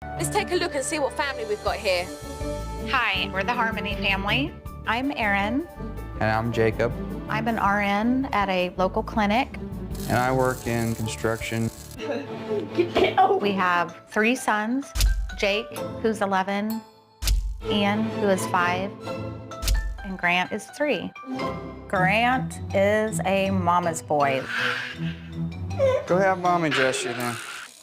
Let's take a look and see what family we've got here. Hi, we're the Harmony family. I'm Erin. And I'm Jacob. I'm an RN at a local clinic. And I work in construction. We have 3 sons, Jake, who's 11, Ian, who is 5, and Grant is 3. Grant is a mama's boy. Go have mommy dress you then.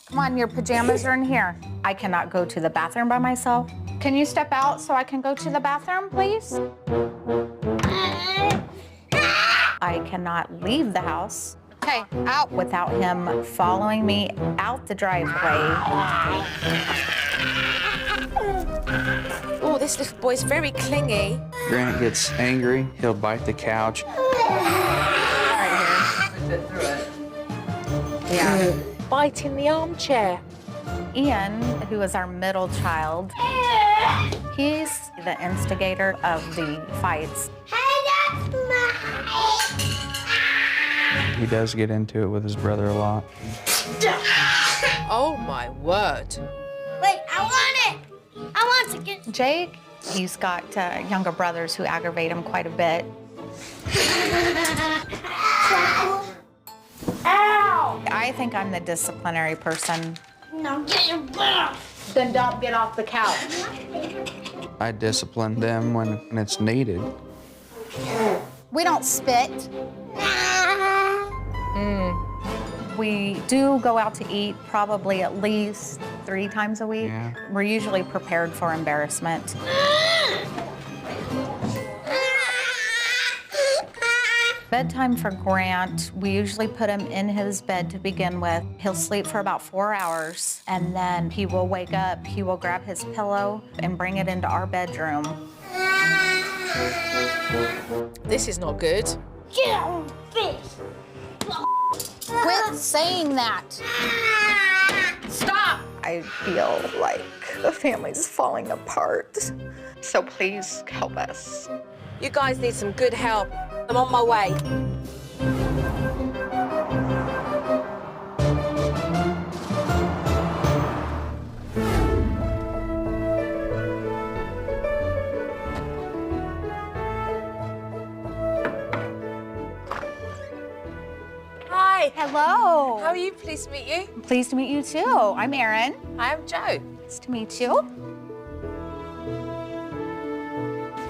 Come on, your pajamas are in here. I cannot go to the bathroom by myself. Can you step out so I can go to the bathroom, please? I cannot leave the house. Okay, out. Without him following me out the driveway. Oh, this little boy's very clingy. Grant gets angry, he'll bite the couch. Right here. Yeah. Biting the armchair. Ian, who is our middle child, he's the instigator of the fights. He does get into it with his brother a lot. Oh, my word. Wait, I want it. I want to get... Jake, he's got younger brothers who aggravate him quite a bit. Ow! I think I'm the disciplinary person. Now get your butt off. Then don't get off the couch. I discipline them when it's needed. We don't spit. We do go out to eat probably at least 3 times a week. Yeah. We're usually prepared for embarrassment. Bedtime for Grant, we usually put him in his bed to begin with. He'll sleep for about 4 hours, and then he will wake up, he will grab his pillow and bring it into our bedroom. This is not good. Get on face. Quit saying that. Stop! I feel like the family's falling apart. So please help us. You guys need some good help. I'm on my way. Hi. Hello. How are you? Pleased to meet you. Pleased to meet you too. I'm Erin. I'm Joe. Nice to meet you.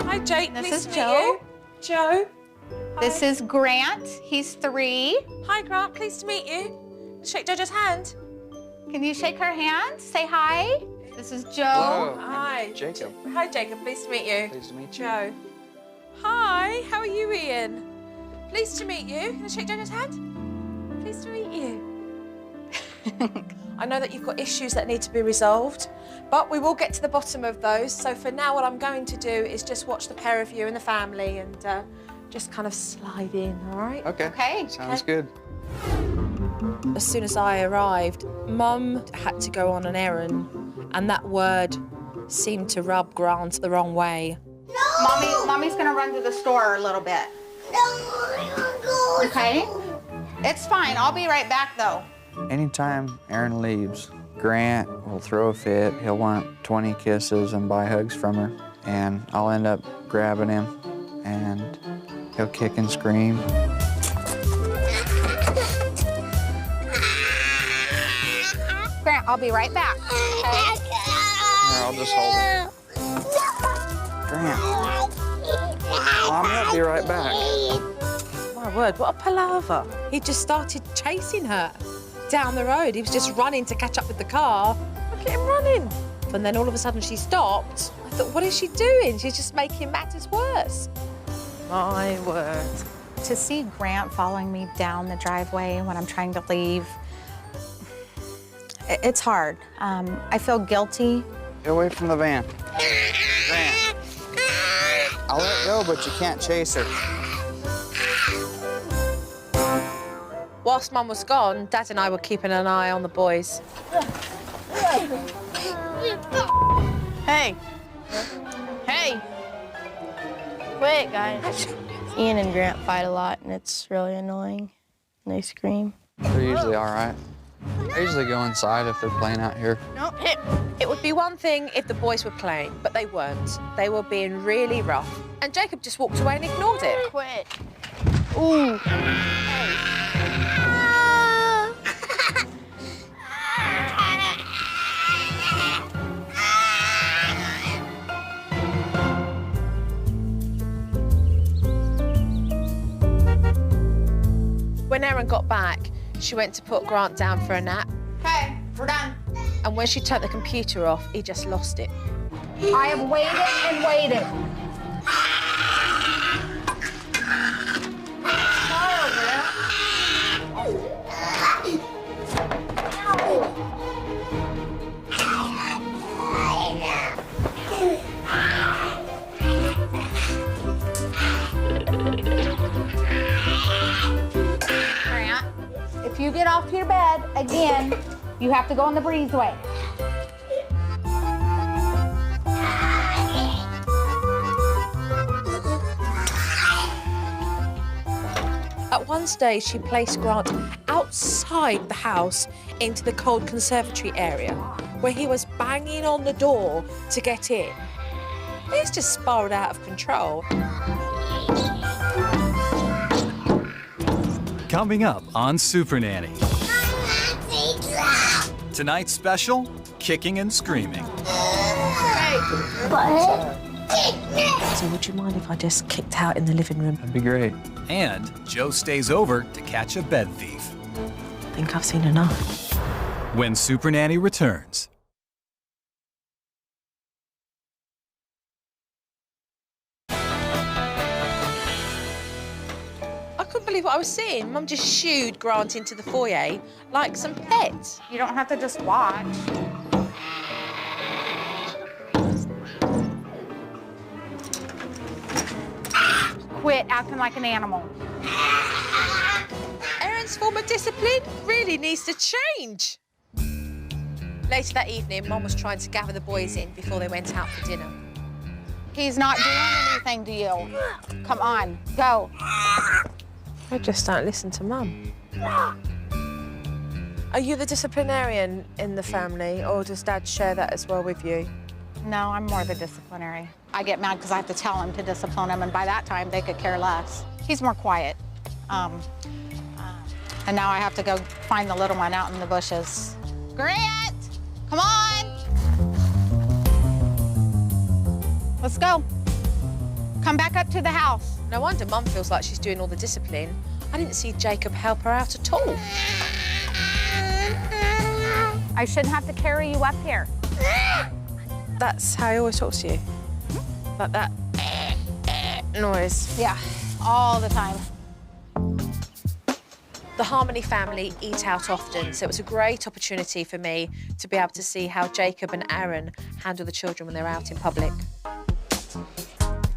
Hi, Jake. This Pleased is to meet Joe. you. Joe. This is Grant. He's 3. Hi, Grant. Pleased to meet you. Shake Jojo's hand. Can you shake her hand? Say hi. This is Joe. Whoa. Hi. Jacob. Hi, Jacob. Pleased to meet you. Pleased to meet you. Joe. Hi. How are you, Ian? Pleased to meet you. Can I shake Jojo's hand? Pleased to meet you. I know that you've got issues that need to be resolved, but we will get to the bottom of those. So for now, what I'm going to do is just watch the pair of you and the family and just kind of slide in, all right? Okay. Okay. Sounds good. As soon as I arrived, Mum had to go on an errand, and that word seemed to rub Grant the wrong way. Mommy's gonna run to the store a little bit. Okay? It's fine. I'll be right back though. Anytime Erin leaves, Grant will throw a fit. He'll want 20 kisses and buy hugs from her. And I'll end up grabbing him, and he'll kick and scream. Grant, I'll be right back. Okay? Here, I'll just hold him. Grant. Mommy, I'll be right back. My word, what a palaver. He just started chasing her down the road. He was just running to catch up with the car. Look at him running. And then all of a sudden she stopped. I thought, what is she doing? She's just making matters worse. My word. To see Grant following me down the driveway when I'm trying to leave, it's hard. I feel guilty. Get away from the van. Grant. I'll let go, but you can't chase her. Whilst Mum was gone, Dad and I were keeping an eye on the boys. Hey. Hey. Quit, guys. Ian and Grant fight a lot, and it's really annoying. And they scream. They're usually all right. I usually go inside if they're playing out here. No, hit. It would be one thing if the boys were playing, but they weren't. They were being really rough. And Jacob just walked away and ignored it. Quit. Ooh. When Erin got back, she went to put Grant down for a nap. Okay, we're done. And when she turned the computer off, he just lost it. I have waited and waited. Grant, if you get off to your bed again, you have to go in the breezeway. At one stage, she placed Grant outside the house into the cold conservatory area, where he was banging on the door to get in. It's just spiraled out of control. Coming up on Supernanny. Tonight's special, kicking and screaming. So would you mind if I just kicked out in the living room? That'd be great. And Joe stays over to catch a bed thief. I think I've seen enough. When Supernanny returns. I couldn't believe what I was seeing. Mum just shooed Grant into the foyer like some pet. You don't have to just watch. Quit acting like an animal. Erin's form of discipline really needs to change. Later that evening, Mum was trying to gather the boys in before they went out for dinner. He's not doing anything to you. Come on, go. I just don't listen to Mum. Are you the disciplinarian in the family, or does Dad share that as well with you? No, I'm more the disciplinary. I get mad because I have to tell him to discipline him, and by that time, they could care less. He's more quiet. And now I have to go find the little one out in the bushes. Grant, come on. Let's go. Come back up to the house. No wonder Mum feels like she's doing all the discipline. I didn't see Jacob help her out at all. I shouldn't have to carry you up here. That's how he always talks to you? Like that noise? Yeah, all the time. The Harmony family eat out often, so it was a great opportunity for me to be able to see how Jacob and Erin handle the children when they're out in public.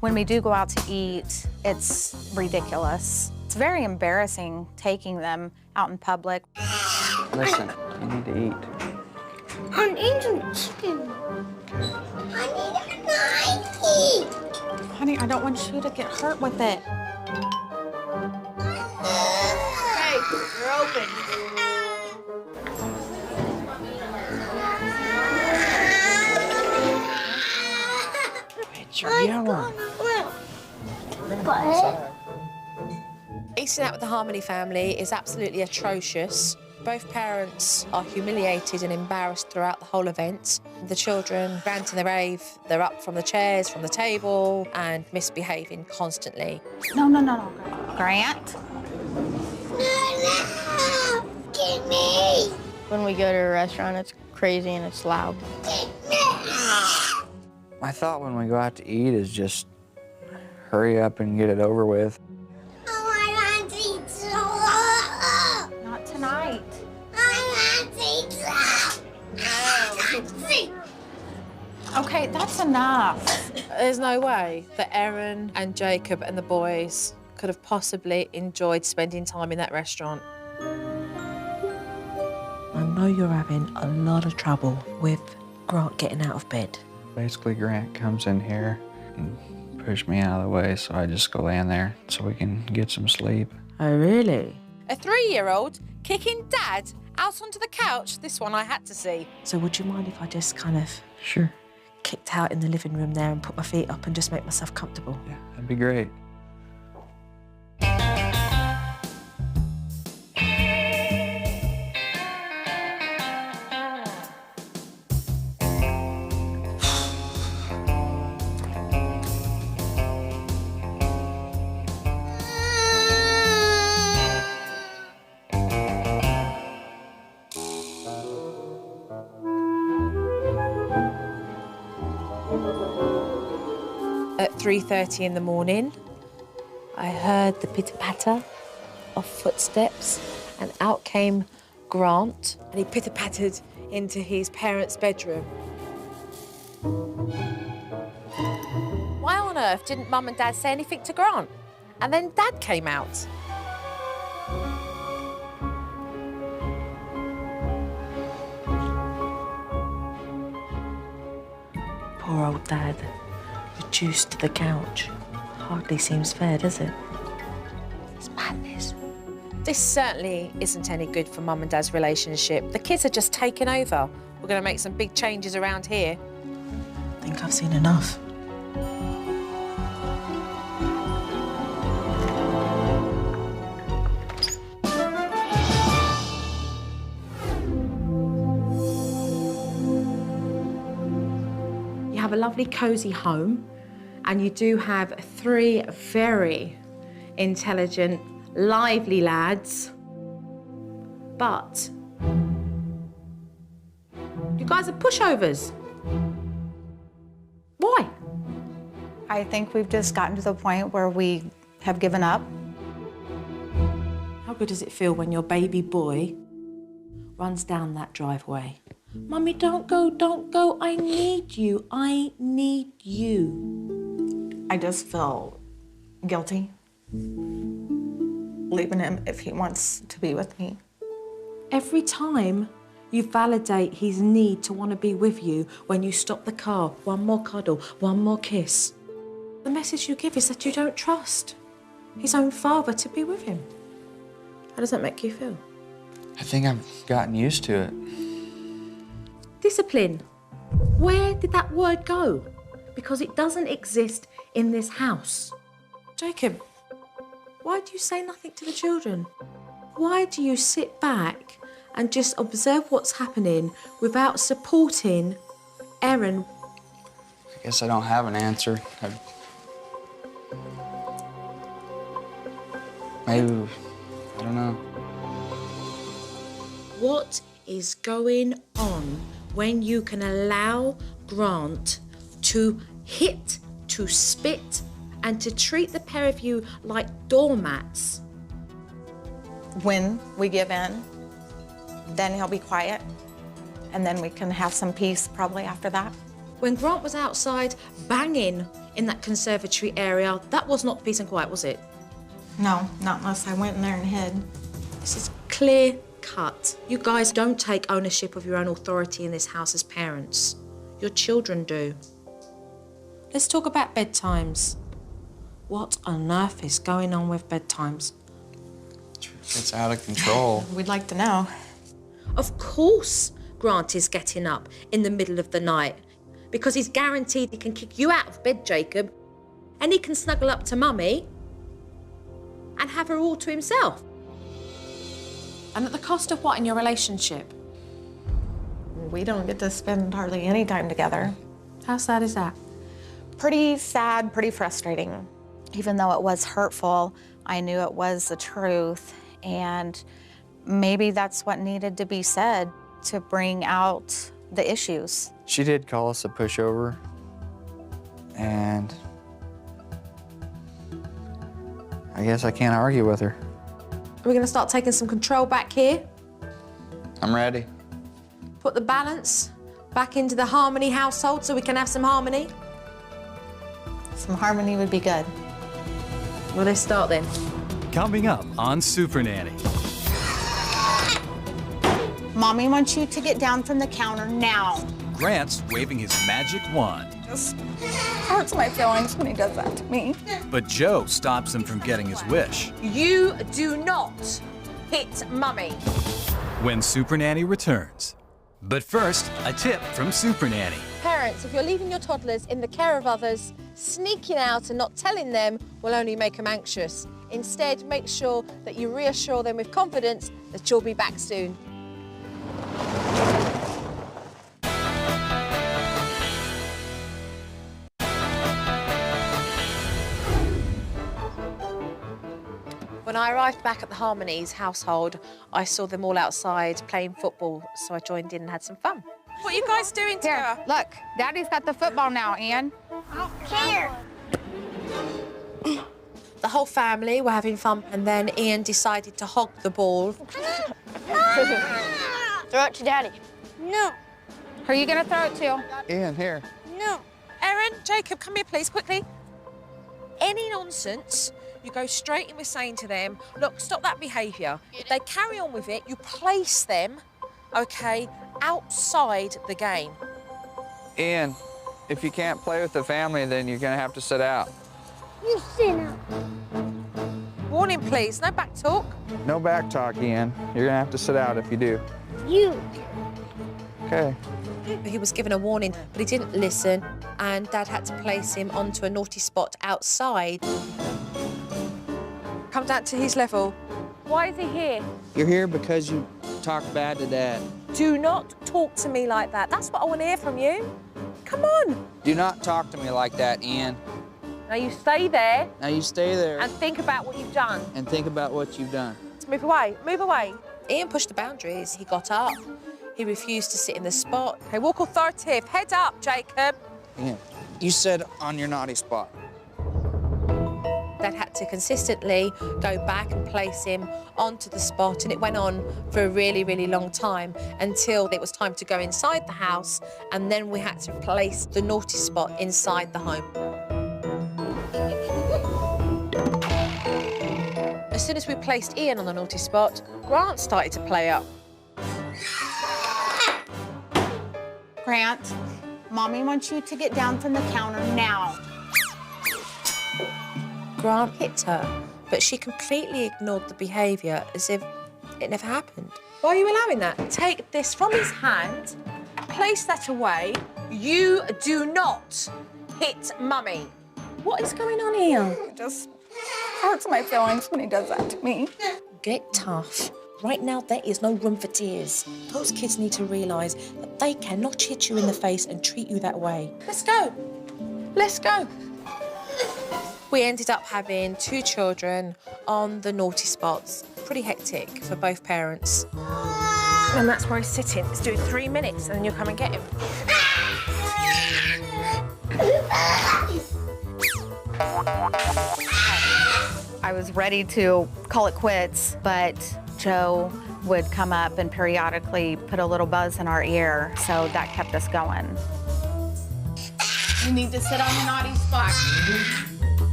When we do go out to eat, it's ridiculous. It's very embarrassing taking them out in public. Listen, you need to eat. I need some chicken. I need a Nike. Honey, I don't want you to get hurt with it. Hey, you're open. You're yelling. Eating out with the Harmony family is absolutely atrocious. Both parents are humiliated and embarrassed throughout the whole event. The children rant and they rave. They're up from the chairs, from the table, and misbehaving constantly. No. Grant? No, get me. When we go to a restaurant, it's crazy and it's loud. My thought when we go out to eat is just hurry up and get it over with. Oh, I want pizza. Not tonight. I want pizza. Okay, that's enough. There's no way that Erin and Jacob and the boys could have possibly enjoyed spending time in that restaurant. I know you're having a lot of trouble with Grant getting out of bed. Basically, Grant comes in here and pushes me out of the way, so I just go in there so we can get some sleep. Oh, really? A 3-year-old kicking Dad Out onto the couch. This one I had to see. So would you mind if I just kind of Sure. kicked out in the living room there and put my feet up and just make myself comfortable? Yeah, that'd be great. At 3:30 in the morning, I heard the pitter-patter of footsteps, and out came Grant, and he pitter-pattered into his parents' bedroom. Why on earth didn't Mum and Dad say anything to Grant? And then Dad came out. Poor old Dad. Reduced to the couch. Hardly seems fair, does it? It's madness. This certainly isn't any good for Mum and Dad's relationship. The kids are just taking over. We're going to make some big changes around here. I think I've seen enough. You have a lovely, cosy home, and you do have 3 very intelligent, lively lads. But you guys are pushovers. Why? I think we've just gotten to the point where we have given up. How good does it feel when your baby boy runs down that driveway? Mummy, don't go, I need you, I need you. I just feel guilty leaving him if he wants to be with me. Every time you validate his need to want to be with you when you stop the car, one more cuddle, one more kiss. The message you give is that you don't trust his own father to be with him. How does that make you feel? I think I've gotten used to it. Discipline. Where did that word go? Because it doesn't exist in this house. Jacob, why do you say nothing to the children? Why do you sit back and just observe what's happening without supporting Erin? I guess I don't have an answer. Maybe, I don't know. What is going on when you can allow Grant to hit, to spit, and to treat the pair of you like doormats? When we give in, then he'll be quiet, and then we can have some peace probably after that. When Grant was outside banging in that conservatory area, that was not peace and quiet, was it? No, not unless I went in there and hid. This is clear cut. You guys don't take ownership of your own authority in this house as parents. Your children do. Let's talk about bedtimes. What on earth is going on with bedtimes? It's out of control. We'd like to know. Of course Grant is getting up in the middle of the night because he's guaranteed he can kick you out of bed, Jacob, and he can snuggle up to Mummy and have her all to himself. And at the cost of what in your relationship? We don't get to spend hardly any time together. How sad is that? Pretty sad, pretty frustrating. Even though it was hurtful, I knew it was the truth, and maybe that's what needed to be said to bring out the issues. She did call us a pushover, and I guess I can't argue with her. Are we going to start taking some control back here? I'm ready. Put the balance back into the harmony household so we can have some harmony? Some harmony would be good. Well, let's start then. Coming up on Supernanny. Mommy wants you to get down from the counter now. Grant's waving his magic wand, Just hurts my feelings when he does that to me. but Joe stops him from getting his wish. You do not hit Mummy. when Supernanny returns. But first, a tip from Supernanny. Parents, if you're leaving your toddlers in the care of others, sneaking out and not telling them will only make them anxious. Instead, make sure that you reassure them with confidence that you'll be back soon. When I arrived back at the Harmonies household, I saw them all outside playing football, so I joined in and had some fun. What are you guys doing to Here, her? look, Daddy's got the football now, Ann. I don't care. The whole family were having fun, and then Ian decided to hog the ball. Throw it to Daddy. No, Who are you gonna throw it to? Ian, here. no. Erin, Jacob, come here, please, quickly. Any nonsense, you go straight in with saying to them, look, stop that behaviour. If they carry on with it, you place them, OK, outside the game. Ian, if you can't play with the family, then you're gonna have to sit out. You sit up. Warning, please, no back talk. No back talk, Ian. You're gonna have to sit out if you do. You. Okay. He was given a warning, but he didn't listen, and Dad had to place him onto a naughty spot outside. Come down to his level. Why is he here? You're here because you talked bad to Dad. Do not talk to me like that. That's what I want to hear from you. Come on. Do not talk to me like that, Ian. Now you stay there Now you stay there and think about what you've done. and think about what you've done. Let's move away. Move away. Ian pushed the boundaries. He got up. He refused to sit in the spot. Okay, walk authoritative. Head up, Jacob. Ian, you said on your naughty spot. Dad had to consistently go back and place him onto the spot, and it went on for a really, really long time until it was time to go inside the house, and then we had to place the naughty spot inside the home. As soon as we placed Ian on the naughty spot, Grant started to play up. Grant, Mommy wants you to get down from the counter now. Grant hit her, but she completely ignored the behaviour as if it never happened. Why are you allowing that? Take this from his hand, place that away. You do not hit Mummy. What is going on here? It just hurts my feelings when he does that to me. Get tough. Right now, there is no room for tears. Those kids need to realise that they cannot hit you in the face and treat you that way. Let's go. Let's go. We ended up having 2 children on the naughty spots. Pretty hectic for both parents. And that's where he's sitting. Let's do it 3 minutes and then you'll come and get him. I was ready to call it quits, but Joe would come up and periodically put a little buzz in our ear, so that kept us going. You need to sit on the naughty spot.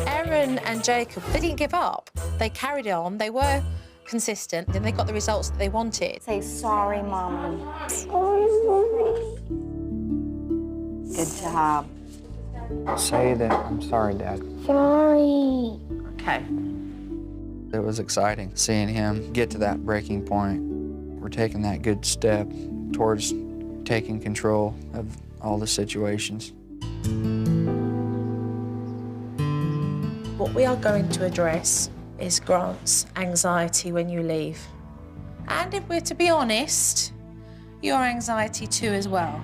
Erin and Jacob, they didn't give up. They carried on. They were consistent. Then they got the results that they wanted. Say sorry, Mommy. Sorry, Mommy. Good job. Say that I'm sorry, Dad. Sorry. Okay. It was exciting seeing him get to that breaking point. We're taking that good step towards taking control of all the situations. What we are going to address is Grant's anxiety when you leave. And if we're to be honest, your anxiety too as well,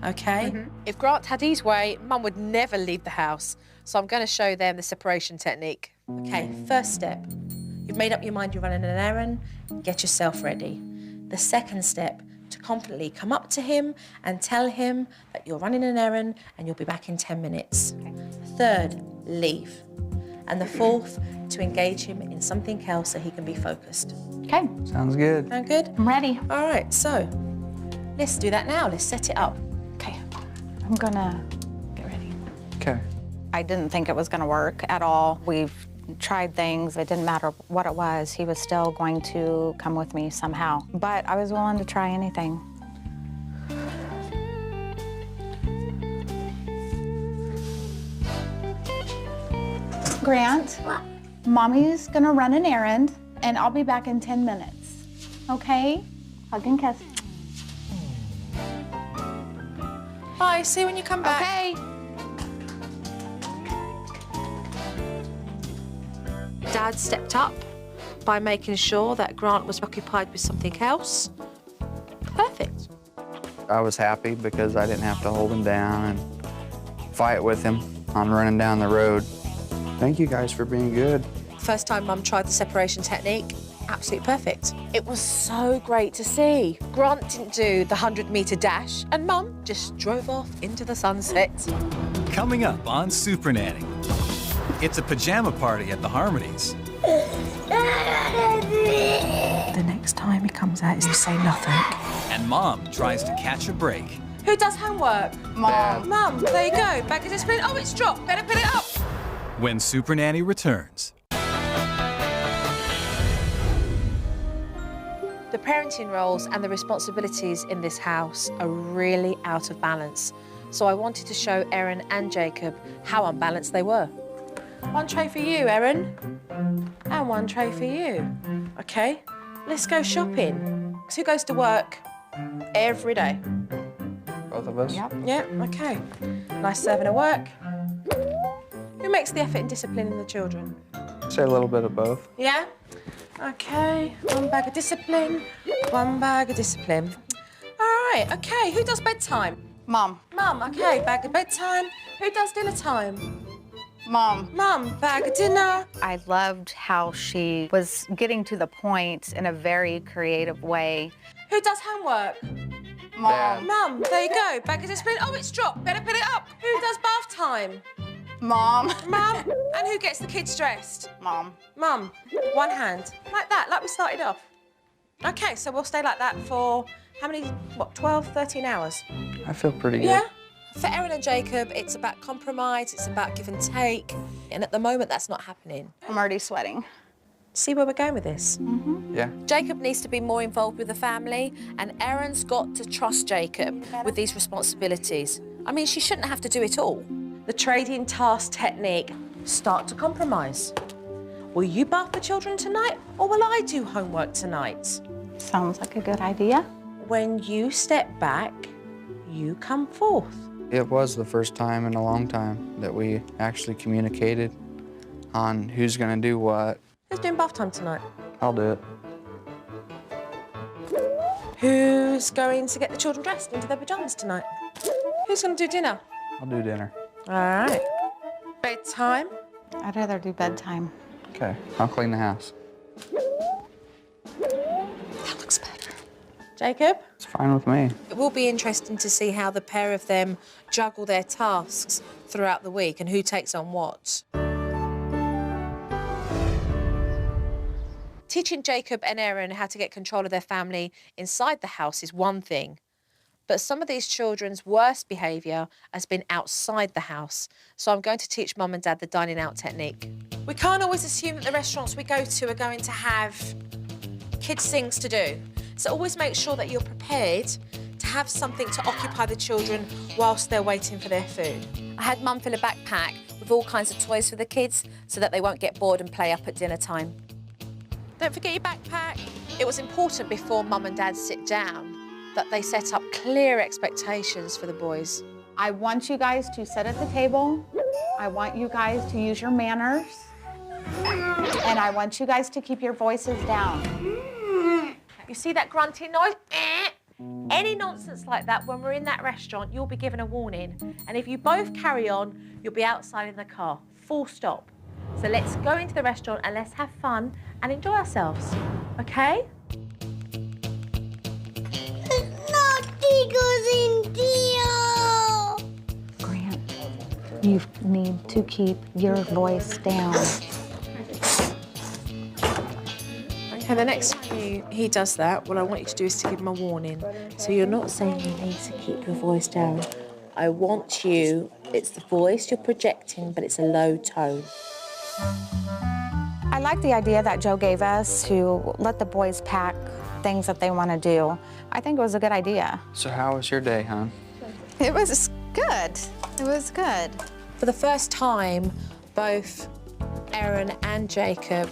okay? If Grant had his way, Mum would never leave the house. So I'm going to show them the separation technique. Okay, first step. You've made up your mind you're running an errand, get yourself ready. The second step, to confidently come up to him and tell him that you're running an errand and you'll be back in 10 minutes. Okay. Third, leave. And the fourth, to engage him in something else so he can be focused. Okay, Sounds good. Sound good? I'm ready. All right, so let's do that now. Let's set it up. Okay, I'm gonna get ready. Okay. I didn't think it was gonna work at all. We've tried things. It didn't matter what it was. He was still going to come with me somehow. But I was willing to try anything. Grant, Mommy's gonna run an errand, and I'll be back in 10 minutes. Okay? Hug and kiss. Bye, see you when you come back. Okay. Dad stepped up by making sure that Grant was occupied with something else. Perfect. I was happy because I didn't have to hold him down and fight with him on running down the road. Thank you guys for being good. First time Mum tried the separation technique, absolutely perfect. It was so great to see. Grant didn't do the 100-meter dash, and Mum just drove off into the sunset. Coming up on Supernanny. It's a pajama party at the Harmonies. The next time he comes out, you say nothing. And Mom tries to catch a break. Who does homework? Mom. Mum, there you go. Back of discipline. Oh, it's dropped. Better put it up. When Supernanny returns. The parenting roles and the responsibilities in this house are really out of balance. So I wanted to show Erin and Jacob how unbalanced they were. One tray for you, Erin. And one tray for you. Okay, let's go shopping. Who goes to work every day? Both of us? Yep. Yeah, okay. Nice serving of work. Who makes the effort in disciplining the children? Say a little bit of both. Yeah? Okay, one bag of discipline, one bag of discipline. All right, okay, who does bedtime? Mom. Mum, okay, bag of bedtime. Who does dinner time? Mom. Mum, bag of dinner. I loved how she was getting to the point in a very creative way. Who does homework? Mom. Mum, there you go, bag of discipline. Oh, it's dropped, better put it up. Who does bath time? Mom. Mum, and who gets the kids dressed? Mom. Mum, one hand, like that, like we started off. Okay, so we'll stay like that for how many, what, 12, 13 hours? I feel pretty good. Yeah? For Erin and Jacob, it's about compromise, it's about give and take, and at the moment, that's not happening. I'm already sweating. See where we're going with this? Yeah. Jacob needs to be more involved with the family, and Erin's got to trust Jacob with these responsibilities. I mean, she shouldn't have to do it all. The trading task technique, start to compromise. Will you bath the children tonight, or will I do homework tonight? Sounds like a good idea. When you step back, you come forth. It was the first time in a long time that we actually communicated on who's gonna do what. Who's doing bath time tonight? I'll do it. Who's going to get the children dressed into their pajamas tonight? Who's going to do dinner? I'll do dinner. All right. Bedtime? I'd rather do bedtime. Okay, I'll clean the house. That looks better. Jacob? It's fine with me. It will be interesting to see how the pair of them juggle their tasks throughout the week and who takes on what. Teaching Jacob and Erin how to get control of their family inside the house is one thing, but some of these children's worst behaviour has been outside the house, so I'm going to teach Mum and Dad the dining out technique. We can't always assume that the restaurants we go to are going to have kids' things to do, so always make sure that you're prepared to have something to occupy the children whilst they're waiting for their food. I had Mum fill a backpack with all kinds of toys for the kids so that they won't get bored and play up at dinner time. Don't forget your backpack. It was important before Mum and Dad sit down that they set up clear expectations for the boys. I want you guys to sit at the table. I want you guys to use your manners. And I want you guys to keep your voices down. You see that grunting noise? Any nonsense like that when we're in that restaurant, you'll be given a warning. And if you both carry on, you'll be outside in the car, full stop. So let's go into the restaurant and let's have fun and enjoy ourselves, okay? Grant, you need to keep your voice down. Okay, the next time he does that, what I want you to do is to give him a warning. So you're not saying you need to keep your voice down. I want you, it's the voice you're projecting, but it's a low tone. I like the idea that Joe gave us to let the boys pack things that they want to do. I think it was a good idea. So how was your day, hon? It was good. It was good. For the first time, both Erin and Jacob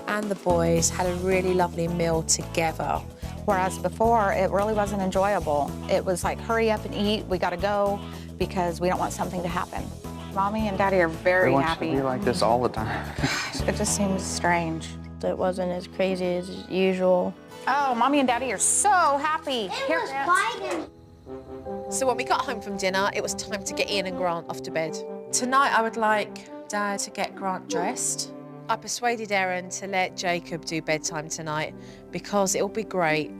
and the boys had a really lovely meal together. Whereas before, it really wasn't enjoyable. It was like, hurry up and eat, we gotta go, because we don't want something to happen. Mommy and Daddy are very happy. It wants to be like this all the time. It just seems strange. It wasn't as crazy as usual. Oh, Mommy and Daddy are so happy. It was Biden. So when we got home from dinner, it was time to get Ian and Grant off to bed. Tonight, I would like Dad to get Grant dressed. I persuaded Erin to let Jacob do bedtime tonight because it'll be great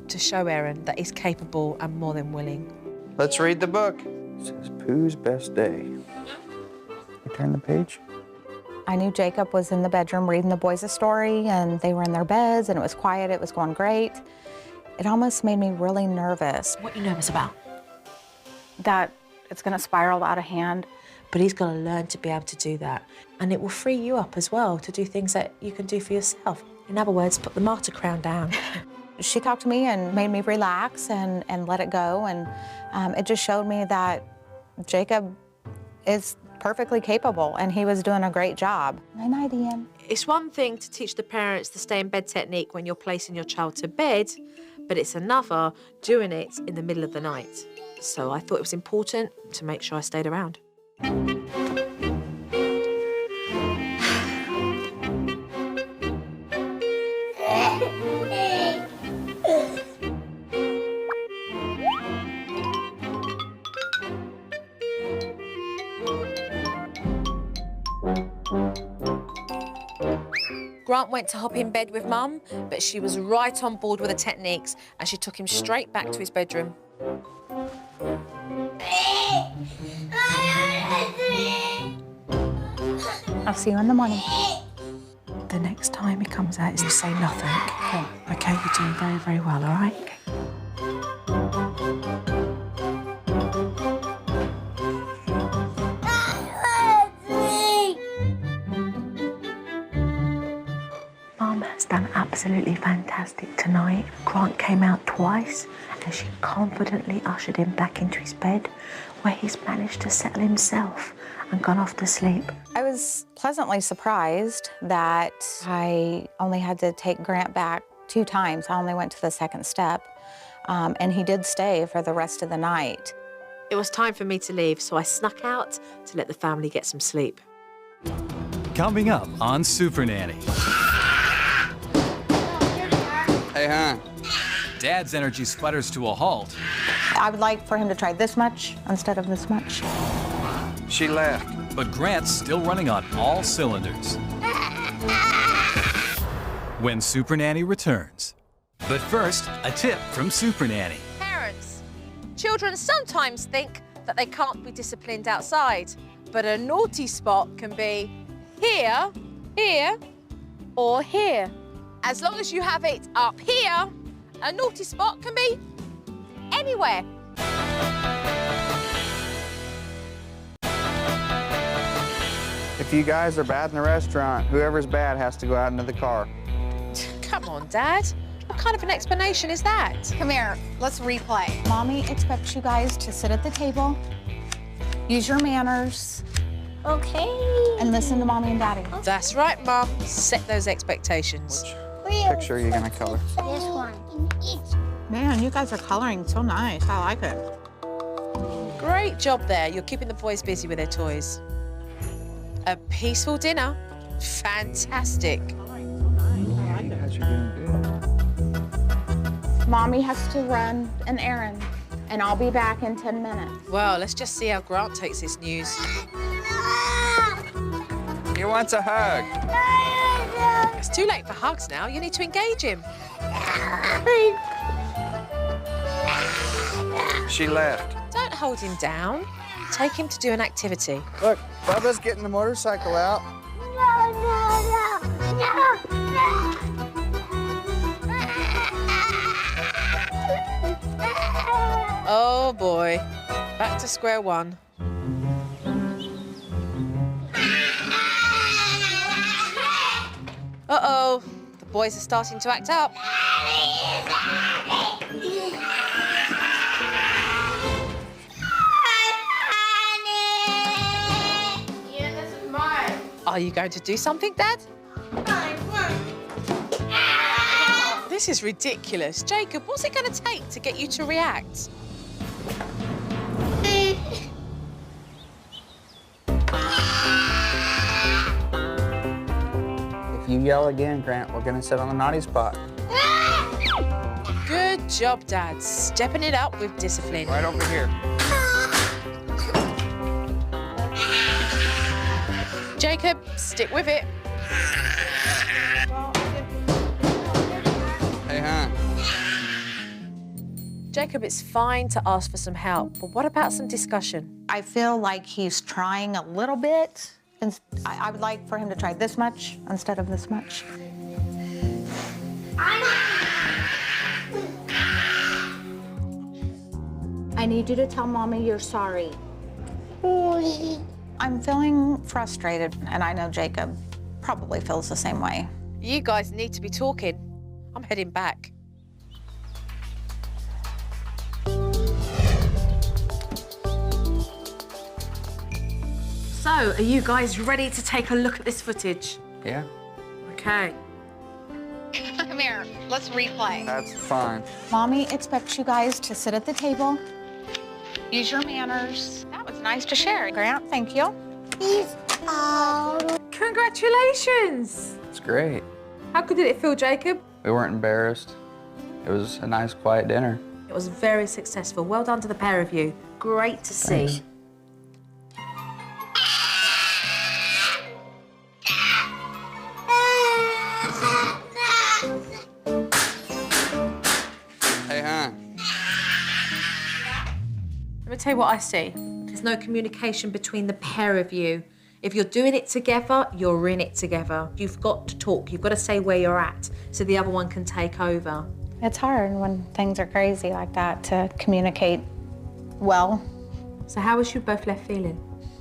to show Erin that he's capable and more than willing. Let's read the book. It says Pooh's Best Day. You turn the page. I knew Jacob was in the bedroom reading the boys a story, and they were in their beds, and it was quiet, it was going great. It almost made me really nervous. What are you nervous about? That it's gonna spiral out of hand. But he's got to learn to be able to do that. And it will free you up as well to do things that you can do for yourself. In other words, put the martyr crown down. She talked to me and made me relax and let it go, and it just showed me that Jacob is perfectly capable, and he was doing a great job. Night-night, Ian. It's one thing to teach the parents the stay in bed technique when you're placing your child to bed, but it's another doing it in the middle of the night. So I thought it was important to make sure I stayed around. Grant went to hop in bed with Mum, but she was right on board with the techniques and she took him straight back to his bedroom. I'll see you in the morning. The next time he comes out is to say nothing. Okay, you're doing very, very well, all right? Mum has done absolutely fantastic tonight. Grant came out twice and she confidently ushered him back into his bed where he's managed to settle himself and gone off to sleep. I was pleasantly surprised that I only had to take Grant back 2 times. I only went to the second step, and he did stay for the rest of the night. It was time for me to leave, so I snuck out to let the family get some sleep. Coming up on Supernanny. Hey, hon. Dad's energy sputters to a halt. I would like for him to try this much instead of this much. She left. But Grant's still running on all cylinders. When Supernanny returns. But first, a tip from Supernanny. Parents, children sometimes think that they can't be disciplined outside, but a naughty spot can be here, here, or here. As long as you have it up here, a naughty spot can be anywhere. If you guys are bad in the restaurant, whoever's bad has to go out into the car. Come on, Dad. What kind of an explanation is that? Come here, let's replay. Mommy expects you guys to sit at the table, use your manners, Okay. and listen to Mommy and Daddy. That's right, Mum. Set those expectations. Which picture are you gonna color? This one. Man, you guys are coloring so nice. I like it. Great job there. You're keeping the boys busy with their toys. A peaceful dinner. Fantastic. Mommy has to run an errand, and I'll be back in 10 minutes. Well, let's just see how Grant takes this news. He wants a hug. It's too late for hugs now. You need to engage him. She left. Don't hold him down. Take him to do an activity. Look, Bubba's getting the motorcycle out. Oh, boy. Back to square one. Uh-oh. The boys are starting to act up. Are you going to do something, Dad? I want. This is ridiculous. Jacob, what's it going to take to get you to react? If you yell again, Grant, we're gonna sit on the naughty spot. Good job, Dad. Stepping it up with discipline. Right over here. Jacob, stick with it. Hey, hon. Jacob, it's fine to ask for some help, but what about some discussion? I feel like he's trying a little bit. And I would like for him to try this much instead of this much. I need you to tell Mommy you're sorry. I'm feeling frustrated, and I know Jacob probably feels the same way. You guys need to be talking. I'm heading back. So, are you guys ready to take a look at this footage? Yeah, Okay. Come here, let's replay. that's fine. Mommy expects you guys to sit at the table, use your manners. That was nice to share. Grant, thank you. He's out. Congratulations! It's great. How good did it feel, Jacob? We weren't embarrassed. It was a nice, quiet dinner. It was very successful. Well done to the pair of you. Great to see. Thanks. Hey, hon. Let me tell you what I see. There's no communication between the pair of you. If you're doing it together, you're in it together. You've got to talk. You've got to say where you're at so the other one can take over. It's hard when things are crazy like that to communicate well. So how was you both left feeling?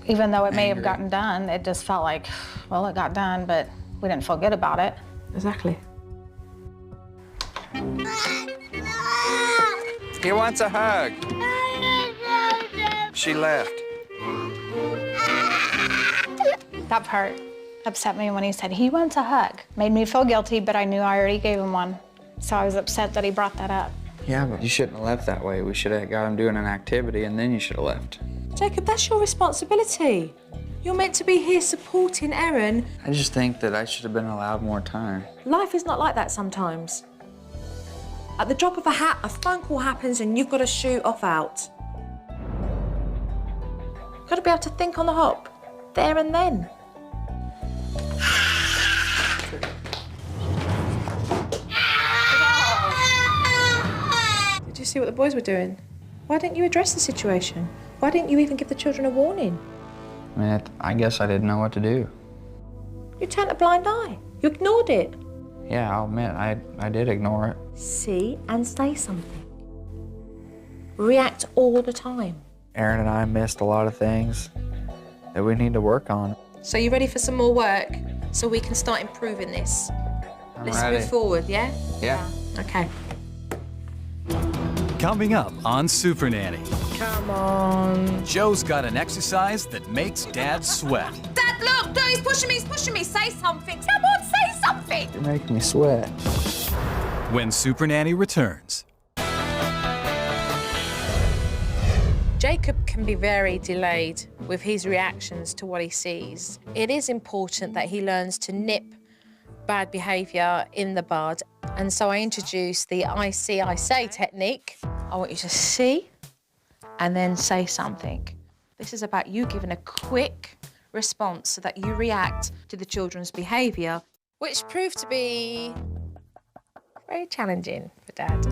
Even though it may have Angry. gotten done, it just felt like, well, it got done, but we didn't feel good about it. Exactly. He wants a hug. She left. That part upset me when he said he wants a hug. Made me feel guilty, but I knew I already gave him one. So I was upset that he brought that up. Yeah, but you shouldn't have left that way. We should have got him doing an activity, and then you should have left. Jacob, that's your responsibility. You're meant to be here supporting Erin. I just think that I should have been allowed more time. Life is not like that sometimes. At the drop of a hat, a phone call happens and you've got to shoot off out. You've got to be able to think on the hop, there and then. Did you see what the boys were doing? Why didn't you address the situation? Why didn't you even give the children a warning? I mean, I guess I didn't know what to do. You turned a blind eye. You ignored it. Yeah, I'll admit, I did ignore it. See and say something. React all the time. Erin and I missed a lot of things that we need to work on. So you ready for some more work so we can start improving this? I'm Let's ready. move forward, yeah? Yeah. Okay. Coming up on Supernanny, Come on. Joe's got an exercise that makes Dad sweat. Dad, look! No, he's pushing me, Say something. Come on, say something! You're making me sweat. When Supernanny returns. Jacob can be very delayed with his reactions to what he sees. It is important that he learns to nip bad behaviour in the bud. And so I introduced the I see, I say technique. I want you to see and then say something. This is about you giving a quick response so that you react to the children's behaviour, which proved to be very challenging for Dad.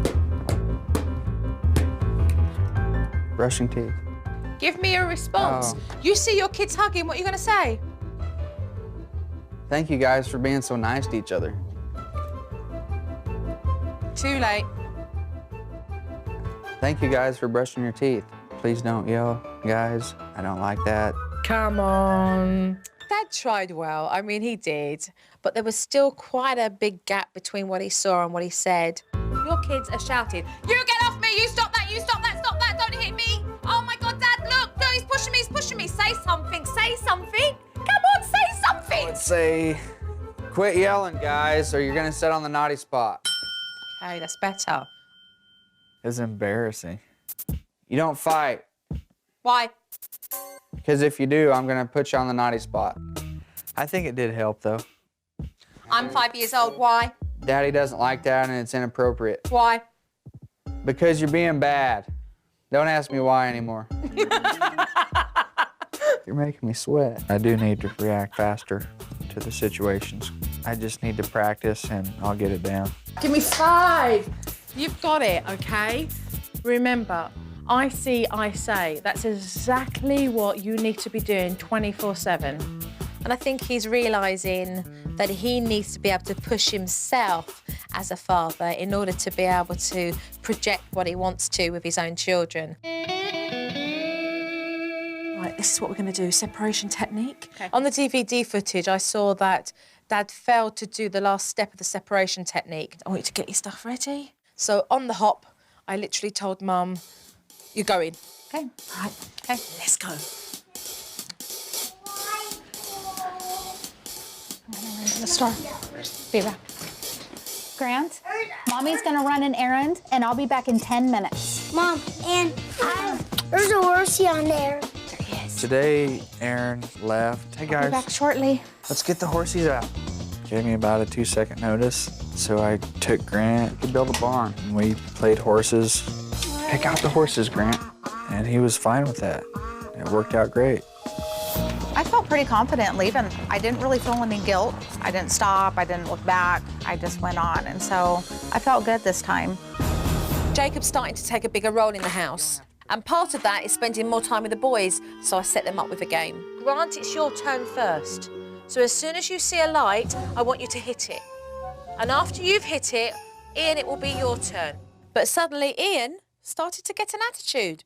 Brushing teeth. Give me a response. Oh. You see your kids hugging, what are you going to say? Thank you guys for being so nice to each other. Too late. Thank you guys for brushing your teeth. Please don't yell, guys. I don't like that. Come on. Dad tried well. I mean, he did. But there was still quite a big gap between what he saw and what he said. Your kids are shouting, "You get off me! You stop that! You stop that! Stop that! Don't hit me! Oh my God, Dad, look! No, he's pushing me! Say something! Say something! Come on, say something!" I would say, quit yelling, guys, or you're gonna sit on the naughty spot. Okay, that's better. It's embarrassing. You don't fight, Why? because if you do, I'm gonna put you on the naughty spot. I think it did help, though. I'm 5 years old. Why? Daddy doesn't like that, and it's inappropriate. Why? Because you're being bad. Don't ask me why anymore. You're making me sweat. I do need to react faster to the situations. I just need to practice, and I'll get it down. Give me 5. You've got it, okay? Remember, I see, I say. That's exactly what you need to be doing 24/7. And I think he's realising that he needs to be able to push himself as a father in order to be able to project what he wants to with his own children. Right, this is what we're going to do, separation technique. Okay. On the DVD footage, I saw that Dad failed to do the last step of the separation technique. I want you to get your stuff ready. So on the hop, I literally told Mum, you're going. Okay. Right, okay, let's go. Let's start. Be back. Grant, Mommy's gonna run an errand, and I'll be back in 10 minutes. Mom, and there's a horsey on there. There he is. Today, Aaron left. Hey, I'll be guys. back shortly. Let's get the horses out. Gave me about a 2-second notice, so I took Grant to build a barn. And we played horses. Pick out the horses, Grant. And he was fine with that. It worked out great. I felt pretty confident leaving. I didn't really feel any guilt. I didn't stop, I didn't look back. I just went on, and so I felt good this time. Jacob's starting to take a bigger role in the house. And part of that is spending more time with the boys, so I set them up with a game. Grant, it's your turn first. So as soon as you see a light, I want you to hit it. And after you've hit it, Ian, it will be your turn. But suddenly Ian started to get an attitude.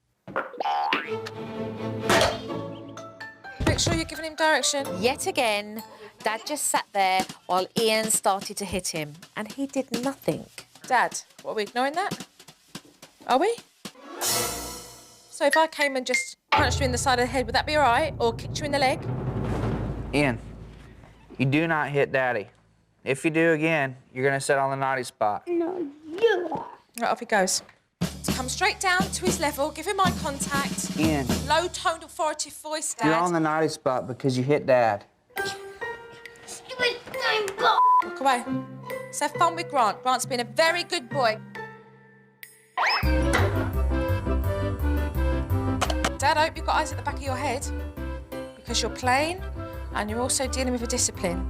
Make sure you're giving him direction. Yet again, Dad just sat there while Ian started to hit him, and he did nothing. Dad, what, are we ignoring that? Are we? So if I came and just punched you in the side of the head, would that be all right? Or kicked you in the leg? Ian, you do not hit Daddy. If you do again, you're gonna sit on the naughty spot. No, you are. Right, off he goes. So come straight down to his level, give him eye contact. Ian. Low-toned, authoritative voice, Dad. You're on the naughty spot because you hit Dad. Stupid time ball. Walk away. Let's have fun with Grant. Grant's been a very good boy. Dad, I hope you've got eyes at the back of your head because you're playing and you're also dealing with a discipline.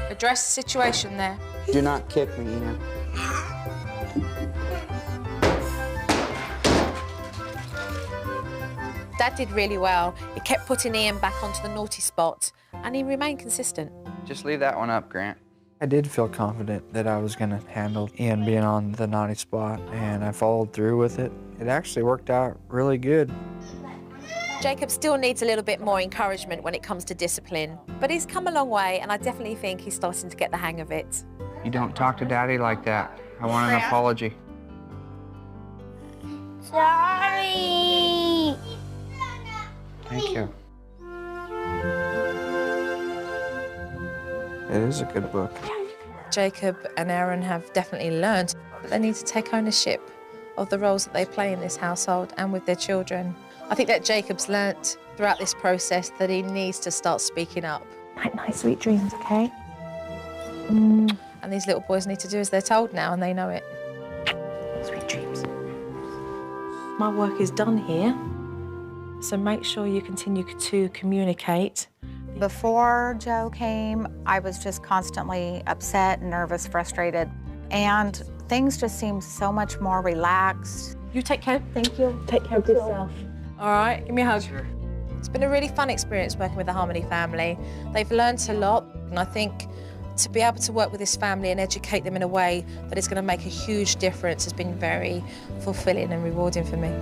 Address the situation there. Do not kick me, Ian. Dad did really well. He kept putting Ian back onto the naughty spot and he remained consistent. Just leave that one up, Grant. I did feel confident that I was gonna handle Ian being on the naughty spot, and I followed through with it. It actually worked out really good. Jacob still needs a little bit more encouragement when it comes to discipline, but he's come a long way and I definitely think he's starting to get the hang of it. You don't talk to Daddy like that. I want an apology. Sorry. Thank you. It is a good book. Jacob and Aaron have definitely learned that they need to take ownership of the roles that they play in this household and with their children. I think that Jacob's learnt throughout this process that he needs to start speaking up. Night, sweet dreams, okay? And these little boys need to do as they're told now, and they know it. Sweet dreams. My work is done here, so make sure you continue to communicate. Before Joe came, I was just constantly upset, nervous, frustrated, and things just seemed so much more relaxed. You take care. Thank you. Take care of yourself. All right, give me a hug. Sure. It's been a really fun experience working with the Harmony family. They've learnt a lot, and I think to be able to work with this family and educate them in a way that is going to make a huge difference has been very fulfilling and rewarding for me.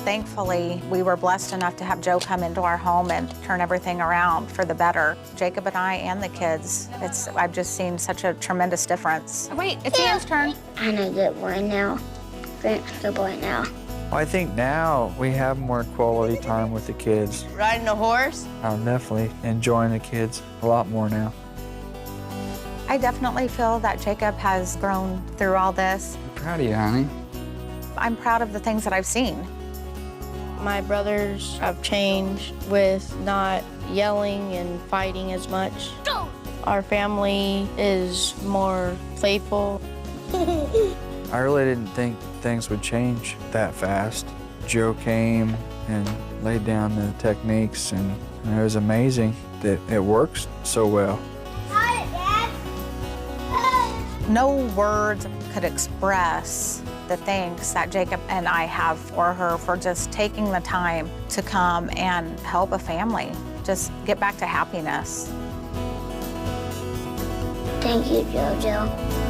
Thankfully, we were blessed enough to have Joe come into our home and turn everything around for the better. Jacob and I and the kids, I've just seen such a tremendous difference. Wait, it's Ian's turn. I need to get boy now. Grant's the boy now. I think now we have more quality time with the kids. Riding a horse? I'm definitely enjoying the kids a lot more now. I definitely feel that Jacob has grown through all this. I'm proud of you, honey. I'm proud of the things that I've seen. My brothers have changed with not yelling and fighting as much. Our family is more playful. I really didn't think things would change that fast. Joe came and laid down the techniques, and it was amazing that it works so well. No words could express the thanks that Jacob and I have for her for just taking the time to come and help a family, just get back to happiness. Thank you, JoJo.